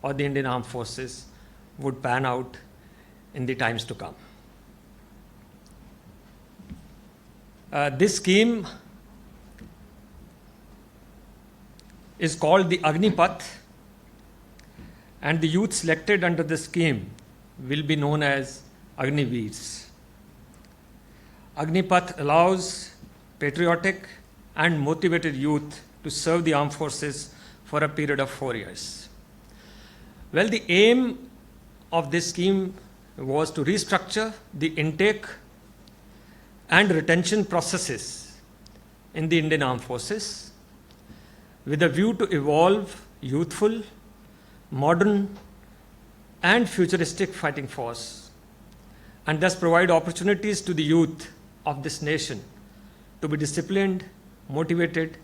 or the Indian Armed Forces would pan out in the times to come. This scheme is called the Agnipath, and the youth selected under the scheme will be known as Agniveers. Agnipath allows patriotic and motivated youth to serve the armed forces for a period of 4 years. Well, the aim of this scheme was to restructure the intake and retention processes in the Indian Armed Forces with a view to evolve youthful, modern, and futuristic fighting force, and thus provide opportunities to the youth of this nation to be disciplined, motivated,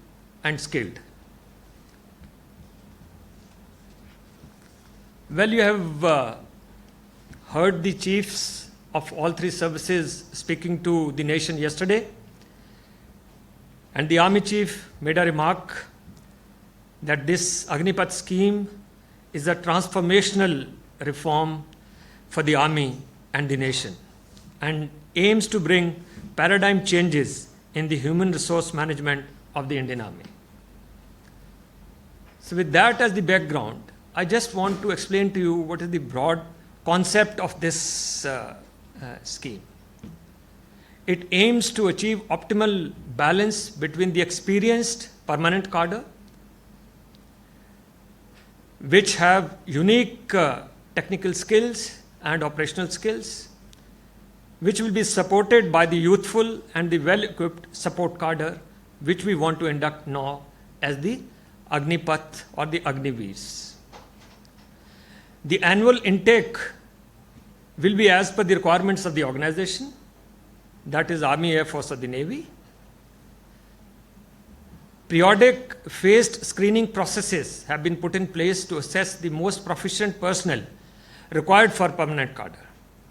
and skilled. Well, you have heard the chiefs of all three services speaking to the nation yesterday, and the Army Chief made a remark that this Agnipath scheme is a transformational reform for the Army and the nation, and aims to bring paradigm changes in the human resource management of the Indian Army. So with that as the background, I just want to explain to you what is the broad concept of this scheme. It aims to achieve optimal balance between the experienced permanent cadre, which have unique technical skills and operational skills, which will be supported by the youthful and the well-equipped support cadre, which we want to induct now as the Agnipath or the Agniveers. The annual intake will be as per the requirements of the organization, that is Army, Air Force, or the Navy. Periodic phased screening processes have been put in place to assess the most proficient personnel required for permanent cadre.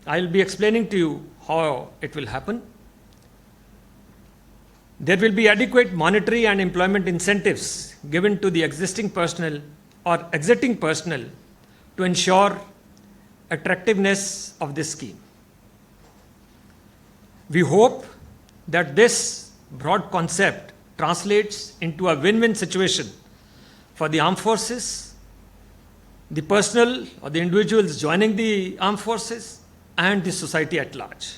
I will be explaining to you how it will happen. There will be adequate monetary and employment incentives given to the existing personnel or exiting personnel to ensure attractiveness of this scheme. We hope that this broad concept translates into a win-win situation for the armed forces, the personnel or the individuals joining the armed forces, and the society at large.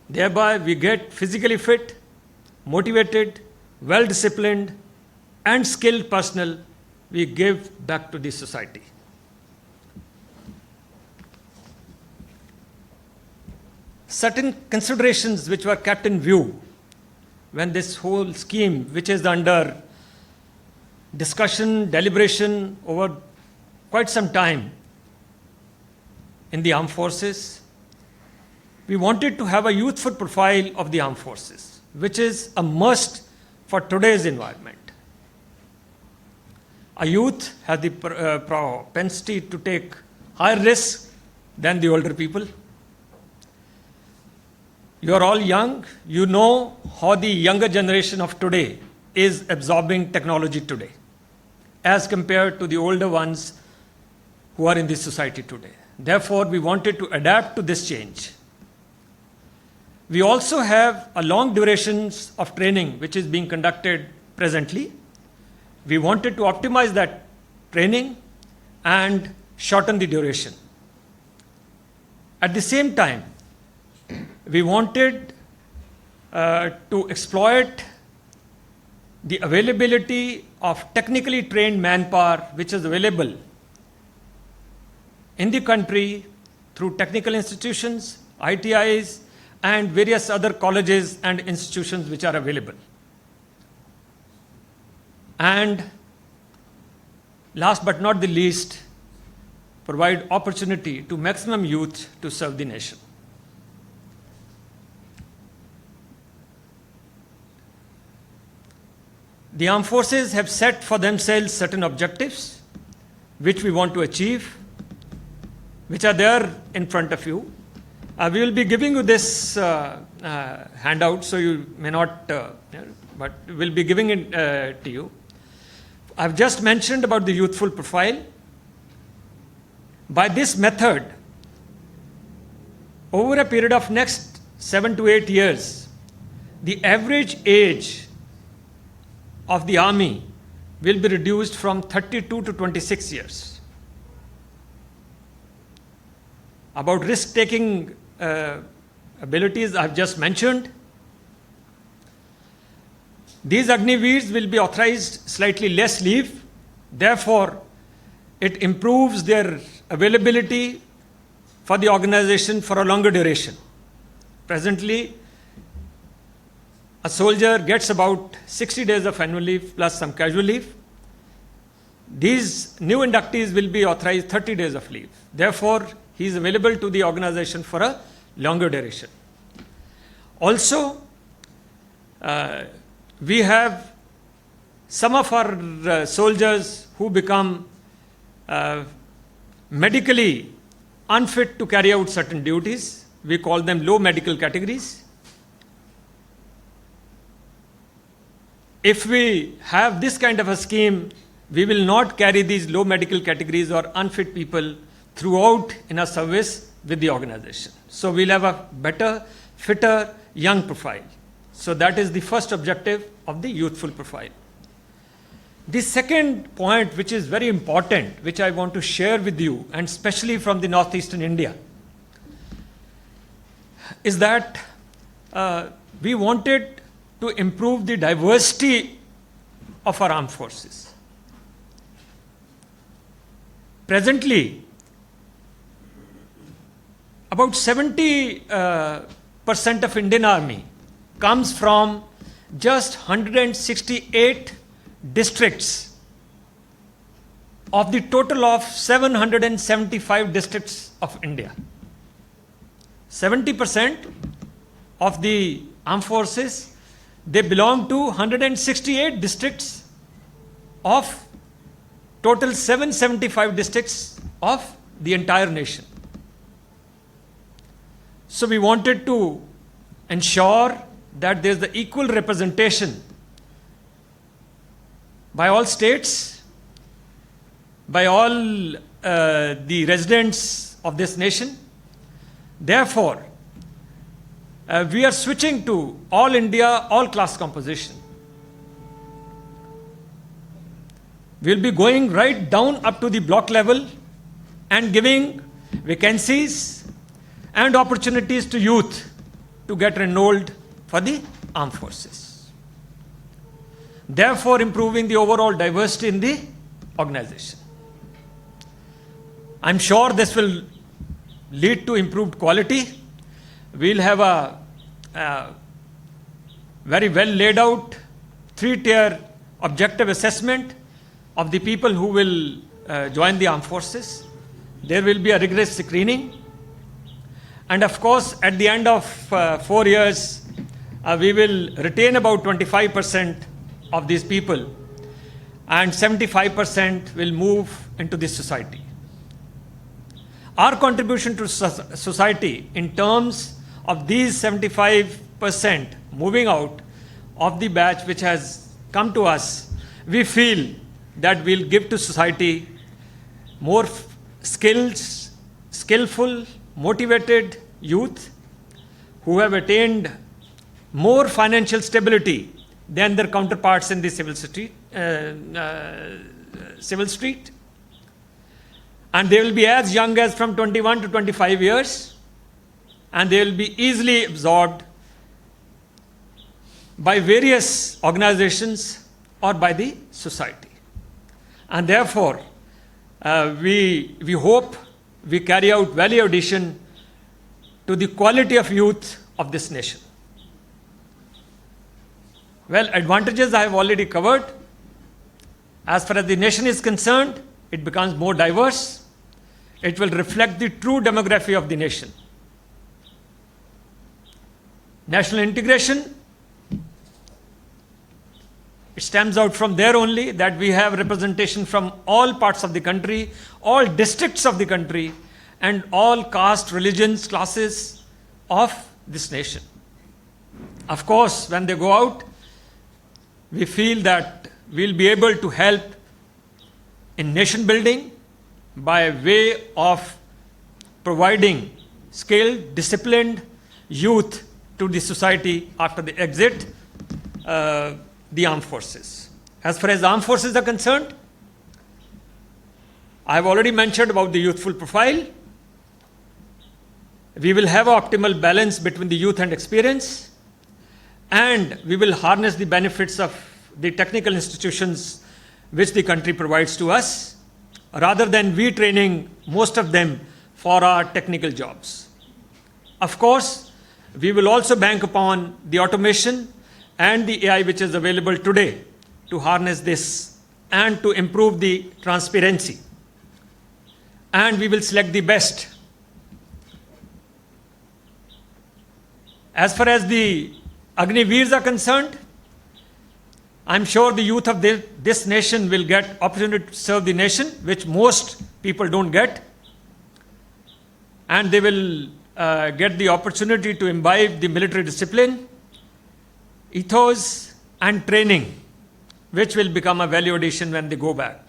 Thereby, we get physically fit, motivated, well-disciplined, and skilled personnel we give back to the society. Certain considerations which were kept in view when this whole scheme, which is under discussion, deliberation over quite some time in the armed forces, we wanted to have a youthful profile of the armed forces, which is a must for today's environment. A youth has the propensity to take higher risks than the older people. You are all young. You know how the younger generation of today is absorbing technology today as compared to the older ones who are in this society today. Therefore, we wanted to adapt to this change. We also have a long durations of training which is being conducted presently. We wanted to optimize that training and shorten the duration. At the same time, we wanted to exploit the availability of technically trained manpower which is available in the country through technical institutions, ITIs, and various other colleges and institutions which are available. And last but not the least, provide opportunity to maximum youth to serve the nation. The armed forces have set for themselves certain objectives which we want to achieve, which are there in front of you. We will be giving you this handout, so you may not, but we'll be giving it to you. I've just mentioned about the youthful profile. By this method, over a period of next 7 to 8 years, the average age of the army will be reduced from 32 to 26 years. About risk-taking abilities I have just mentioned. These Agniveers will be authorized slightly less leave. Therefore, it improves their availability for the organization for a longer duration. Presently, a soldier gets about 60 days of annual leave plus some casual leave. These new inductees will be authorized 30 days of leave. Therefore, he is available to the organization for a longer duration. Also, we have some of our soldiers who become medically unfit to carry out certain duties. We call them low medical categories. If we have this kind of a scheme, we will not carry these low medical categories or unfit people throughout in our service with the organization. So we'll have a better, fitter, young profile. So that is the first objective of the youthful profile. The second point, which is very important, which I want to share with you, and especially from the northeastern India, is that we wanted to improve the diversity of our armed forces. Presently, about 70% of Indian Army comes from just 168 districts of the total of 775 districts of India. 70% of the armed forces, they belong to 168 districts of total 775 districts of the entire nation. So we wanted to ensure that there is the equal representation by all states, by all the residents of this nation. Therefore, we are switching to all India, all class composition. We will be going right down up to the block level and giving vacancies and opportunities to youth to get enrolled for the armed forces. Therefore, improving the overall diversity in the organization. I'm sure this will lead to improved quality. We'll have a very well laid out 3-tier objective assessment of the people who will join the armed forces. There will be a rigorous screening. And of course, at the end of 4 years, we will retain about 25% of these people, and 75% will move into this society. Our contribution to society in terms of these 75% moving out of the batch which has come to us, we feel that we'll give to society more skillful, motivated youth who have attained more financial stability than their counterparts in the civil street. And they will be as young as from 21 to 25 years, and they will be easily absorbed by various organizations or by the society. And therefore, we hope we carry out value addition to the quality of youth of this nation. Well, advantages I have already covered. As far as the nation is concerned, it becomes more diverse. It will reflect the true demography of the nation. National integration, it stems out from there only, that we have representation from all parts of the country, all districts of the country, and all caste, religions, classes of this nation. Of course, when they go out, we feel that we'll be able to help in nation building, by way of providing skilled, disciplined youth to the society after they exit the armed forces. As far as armed forces are concerned, I have already mentioned about the youthful profile. We will have an optimal balance between the youth and experience, and we will harness the benefits of the technical institutions which the country provides to us, rather than we training most of them for our technical jobs. Of course, we will also bank upon the automation and the AI which is available today to harness this and to improve the transparency. And we will select the best. As far as the Agniveers are concerned, I'm sure the youth of this nation will get opportunity to serve the nation, which most people don't get. And they will get the opportunity to imbibe the military discipline, ethos, and training, which will become a value addition when they go back.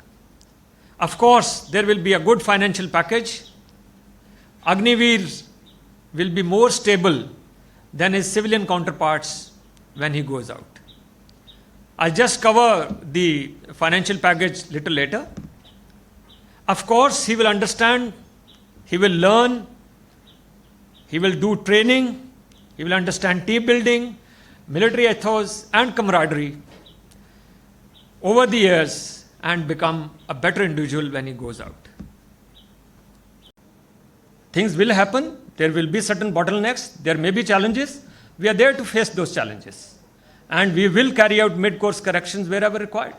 Of course, there will be a good financial package. Agniveer will be more stable than his civilian counterparts when he goes out. I'll just cover the financial package little later. Of course, he will understand, he will learn, he will do training, he will understand team building, military ethos, and camaraderie over the years and become a better individual when he goes out. Things will happen. There will be certain bottlenecks. There may be challenges. We are there to face those challenges. And we will carry out mid-course corrections wherever required.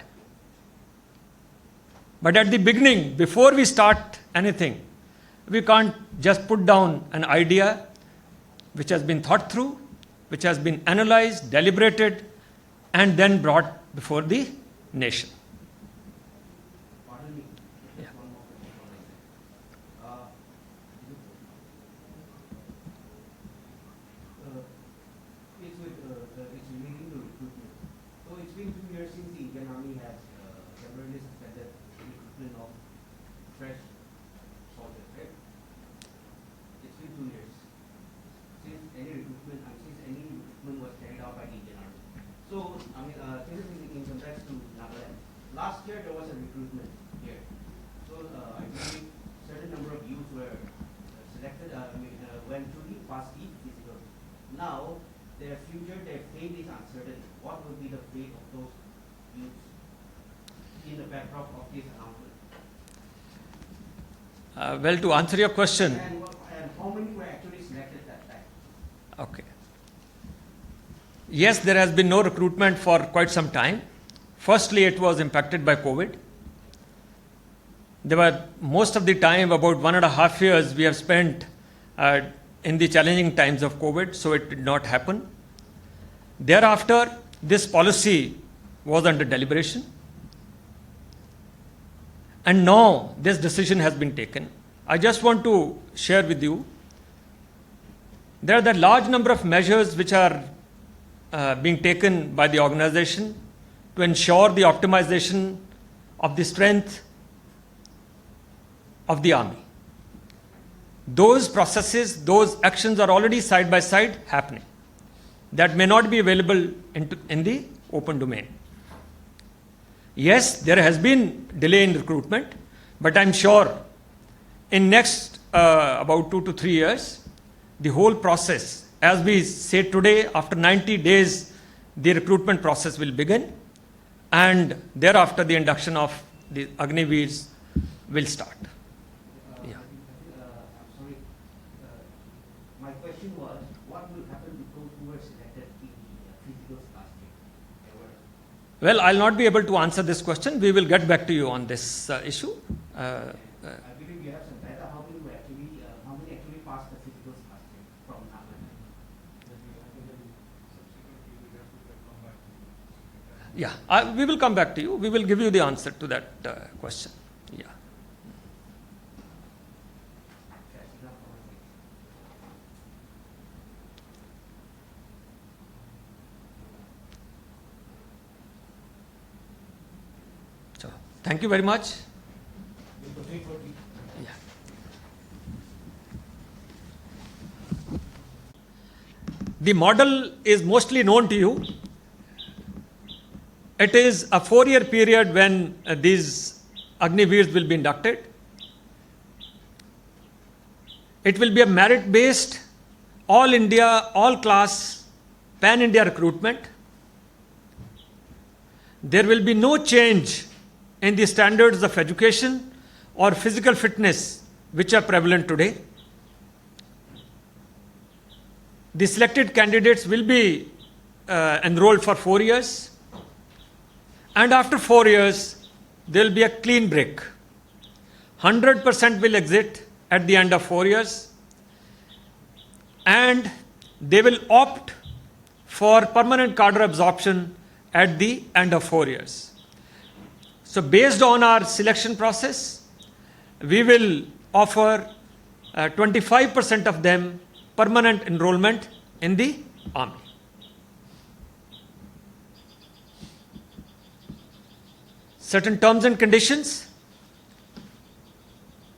But at the beginning, before we start anything, we can't just put down an idea which has been thought through, which has been analyzed, deliberated, and then brought before the nation. Last year there was a recruitment here, so I believe certain number of youth were selected, went through the past physical. Now their future, their fate is uncertain. What will be the fate of those youths in the backdrop of this announcement? Well, to answer your question. And how many were actually selected that time? Okay. Yes, there has been no recruitment for quite some time. Firstly, it was impacted by COVID. There were most of the time, about 1.5 years, we have spent in the challenging times of COVID, so it did not happen. Thereafter, this policy was under deliberation. And now this decision has been taken. I just want to share with you, there are the large number of measures which are being taken by the organization to ensure the optimization of the strength of the army. Those processes, those actions are already side by side happening. That may not be available in the open domain. Yes, there has been delay in recruitment, but I'm sure in next about 2 to 3 years, the whole process, as we say today, after 90 days, the recruitment process will begin. And thereafter, the induction of the Agniveers will start. I'm sorry. My question was, what will happen to those who were selected in the physicals last year? Well, I'll not be able to answer this question. We will get back to you on this issue. I believe you have some data. How many actually passed the physicals last year from Nagaland? Yeah, we will come back to you. We will give you the answer to that question. Yeah. So, thank you very much. the model is mostly known to you. It is a 4-year period when these Agniveers will be inducted. It will be a merit-based, all India, all class, pan-India recruitment. There will be no change in the standards of education or physical fitness which are prevalent today. The selected candidates will be enrolled for 4 years, and after 4 years, there will be a clean break. 100% will exit at the end of 4 years, and they will opt for permanent cadre absorption at the end of 4 years. So based on our selection process, we will offer 25% of them permanent enrollment in the army. Certain terms and conditions.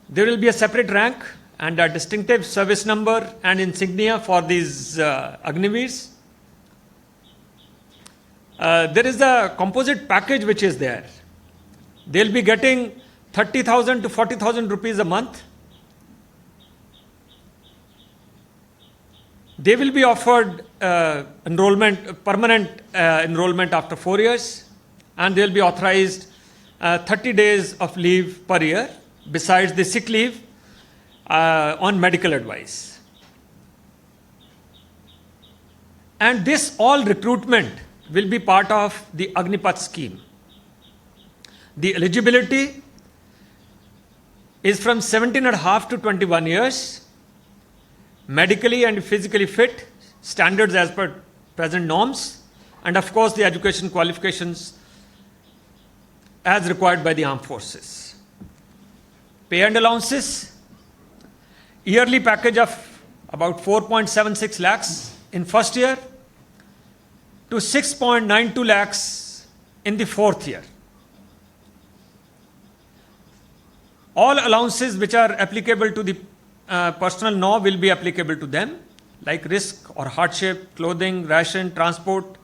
There will be a separate rank and a distinctive service number and insignia for these Agniveers. There is a composite package which is there. They'll be getting 30,000 to 40,000 rupees a month. They will be offered enrollment, permanent enrollment after 4 years, and they'll be authorized 30 days of leave per year, besides the sick leave on medical advice. And this all recruitment will be part of the Agnipath scheme. The eligibility is from 17.5 to 21 years, medically and physically fit, standards as per present norms, and of course the education qualifications as required by the armed forces. Pay and allowances, yearly package of about 4.76 lakhs in first year to 6.92 lakhs in the fourth year. All allowances which are applicable to the personal law will be applicable to them, like risk or hardship, clothing, ration, transport.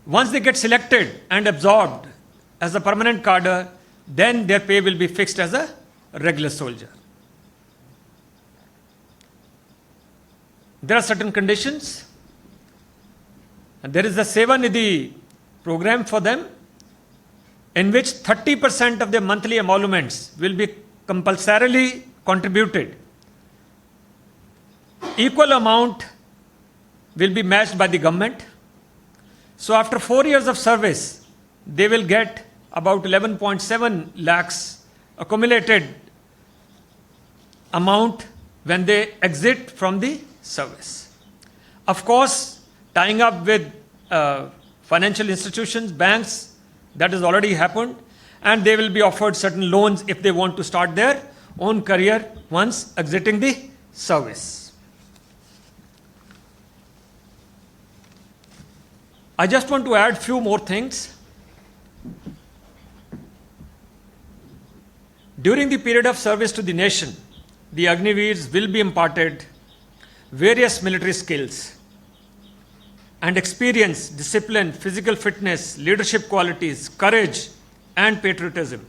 Once they get selected and absorbed as a permanent cadre, then their pay will be fixed as a regular soldier. There are certain conditions. And there is a Seva Nidhi program for them, in which 30% of their monthly emoluments will be compulsorily contributed. Equal amount will be matched by the government. So after 4 years of service, they will get about 11.7 lakhs accumulated amount when they exit from the service. Of course, tying up with financial institutions, banks, that has already happened, and they will be offered certain loans if they want to start their own career once exiting the service. I just want to add few more things. During the period of service to the nation, the Agniveers will be imparted various military skills and experience, discipline, physical fitness, leadership qualities, courage, and patriotism.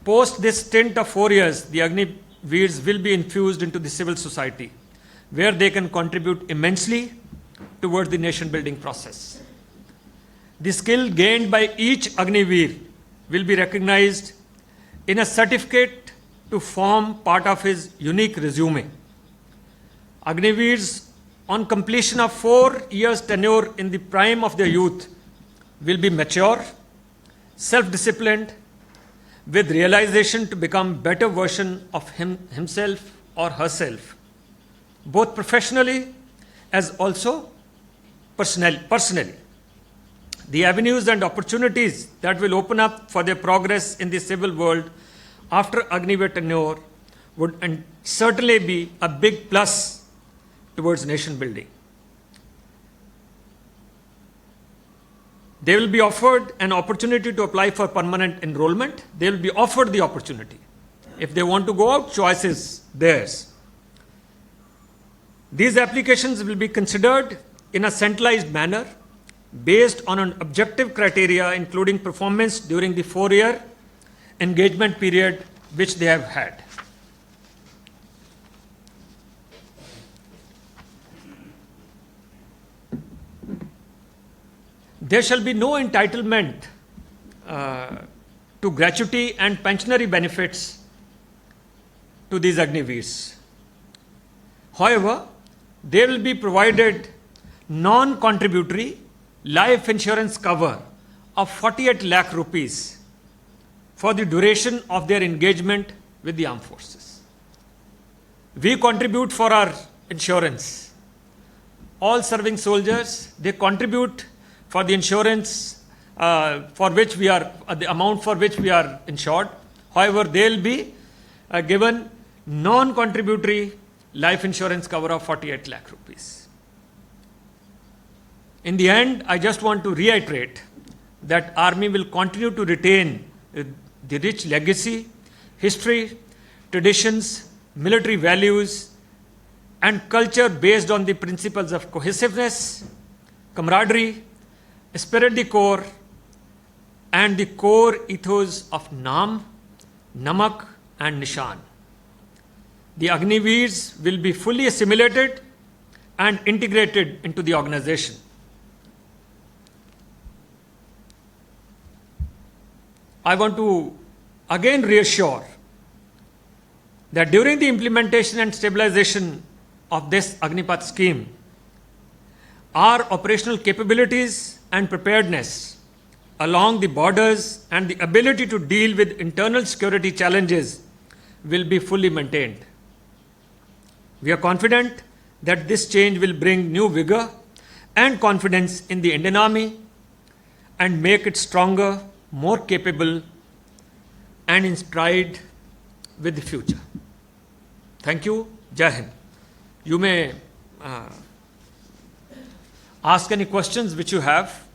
Post this stint of 4 years, the Agniveers will be infused into the civil society, where they can contribute immensely towards the nation-building process. The skill gained by each Agniveer will be recognized in a certificate to form part of his unique resume. Agniveers, on completion of 4 years tenure in the prime of their youth, will be mature, self-disciplined, with realization to become better version of himself or herself, both professionally as also personally. The avenues and opportunities that will open up for their progress in the civil world after Agniveer tenure would certainly be a big plus towards nation building. They will be offered an opportunity to apply for permanent enrollment. They will be offered the opportunity. If they want to go out, choice is theirs. These applications will be considered in a centralized manner based on an objective criteria including performance during the 4-year engagement period which they have had. There shall be no entitlement to gratuity and pensionary benefits to these Agniveers. However, they will be provided non-contributory life insurance cover of 48 lakh rupees for the duration of their engagement with the armed forces. We contribute for our insurance. All serving soldiers, they contribute for the insurance for which we are, the amount for which we are insured. However, they will be given non-contributory life insurance cover of 48 lakh rupees. In the end, I just want to reiterate that Army will continue to retain the rich legacy, history, traditions, military values, and culture based on the principles of cohesiveness, camaraderie, esprit de corps, and the core ethos of Naam, Namak, and Nishan. The Agniveers will be fully assimilated and integrated into the organization. I want to again reassure that during the implementation and stabilization of this Agnipath scheme, our operational capabilities and preparedness along the borders and the ability to deal with internal security challenges will be fully maintained. We are confident that this change will bring new vigor and confidence in the Indian Army and make it stronger, more capable, and inspired with the future. Thank you. Jai Hind. You may ask any questions which you have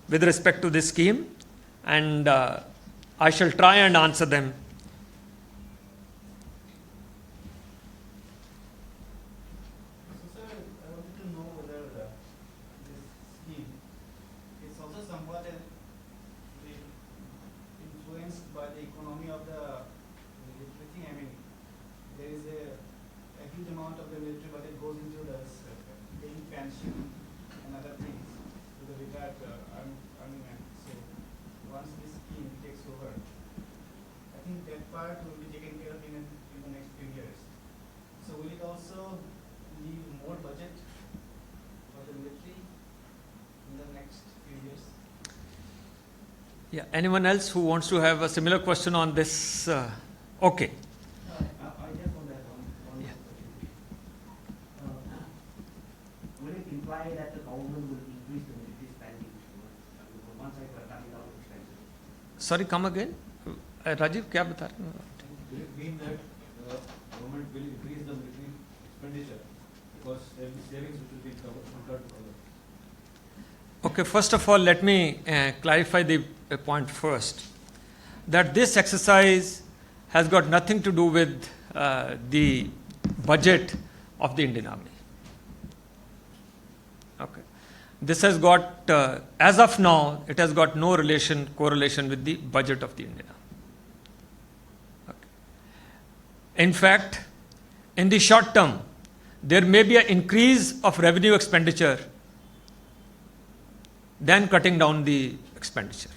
with respect to this scheme, and I shall try and answer them. So, sir, I wanted to know whether this scheme is also somewhat influenced by the economy of the military thing. I mean, there is a huge amount of the military budget goes into the paying pension and other things to the retired army men. So once this scheme takes over, I think that part will be taken care of in the next few years. So will it also leave more budget for the military in the next few years? Yeah. Anyone else who wants to have a similar question on this? Okay. I just want that one Yeah. question. Will it imply that the government will increase the military spending? On one side, we are cutting down expenses. Sorry, come again. Rajiv, क्या बता रहे हैं? Will it mean that the government will increase the military expenditure because there will be savings which will be incurred to cover? Okay, first of all, let me clarify the point first. That this exercise has got nothing to do with the budget of the Indian Army. Okay. This has got, as of now, it has got no correlation with the budget of the Indian Army. Okay. In fact, in the short term, there may be an increase of revenue expenditure than cutting down the expenditure.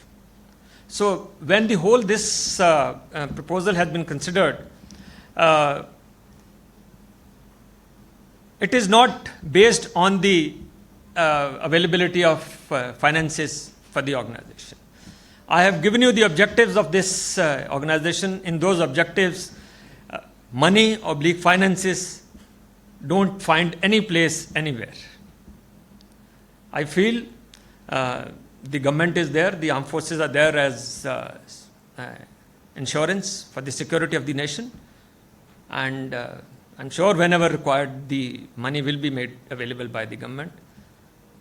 So when the whole this proposal has been considered, it is not based on the availability of finances for the organization. I have given you the objectives of this organization. In those objectives, money / finances don't find any place anywhere. I feel the government is there, the armed forces are there as insurance for the security of the nation, and I'm sure whenever required, the money will be made available by the government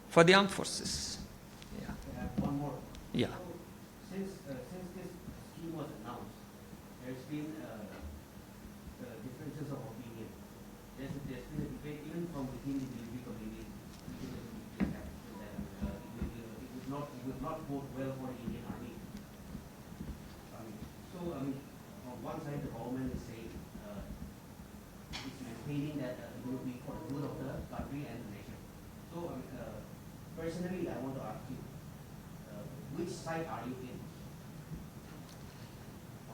for the armed forces. Yeah. I have one more. Yeah. So, since this scheme was announced, there's been differences of opinion. There's been a debate even bode well for the Indian Army. On one side, the government is saying it's maintaining that it will be for the good of the country and the nation. So, personally, I want to ask you, which side are you in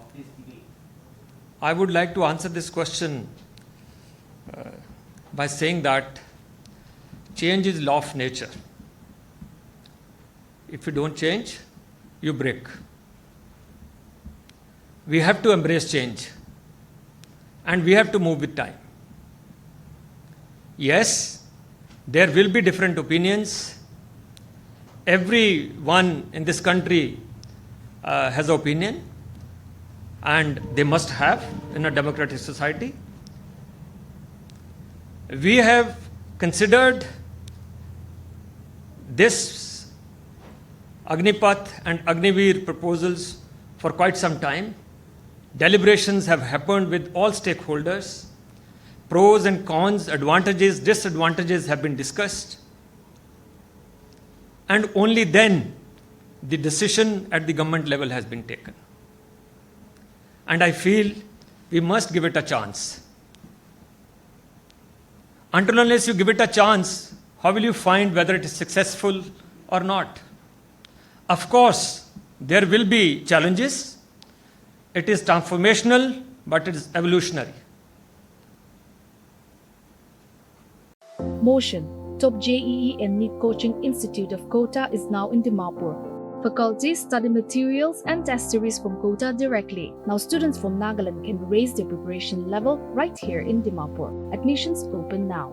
of this debate? I would like to answer this question by saying that change is law of nature. If you don't change, you break. We have to embrace change and we have to move with time. Yes, there will be different opinions. Everyone in this country has an opinion, and they must have in a democratic society. We have considered this Agnipath and Agnivir proposals for quite some time. Deliberations have happened with all stakeholders. Pros and cons, advantages, disadvantages have been discussed. And only then the decision at the government level has been taken. And I feel we must give it a chance. Until unless you give it a chance, how will you find whether it is successful or not? Of course, there will be challenges. It is transformational, but it is evolutionary. Motion, top JEE and NEET Coaching Institute of Kota is now in Dimapur. Faculties study materials and test series from Kota directly. Now students from Nagaland can raise their preparation level right here in Dimapur. Admissions open now.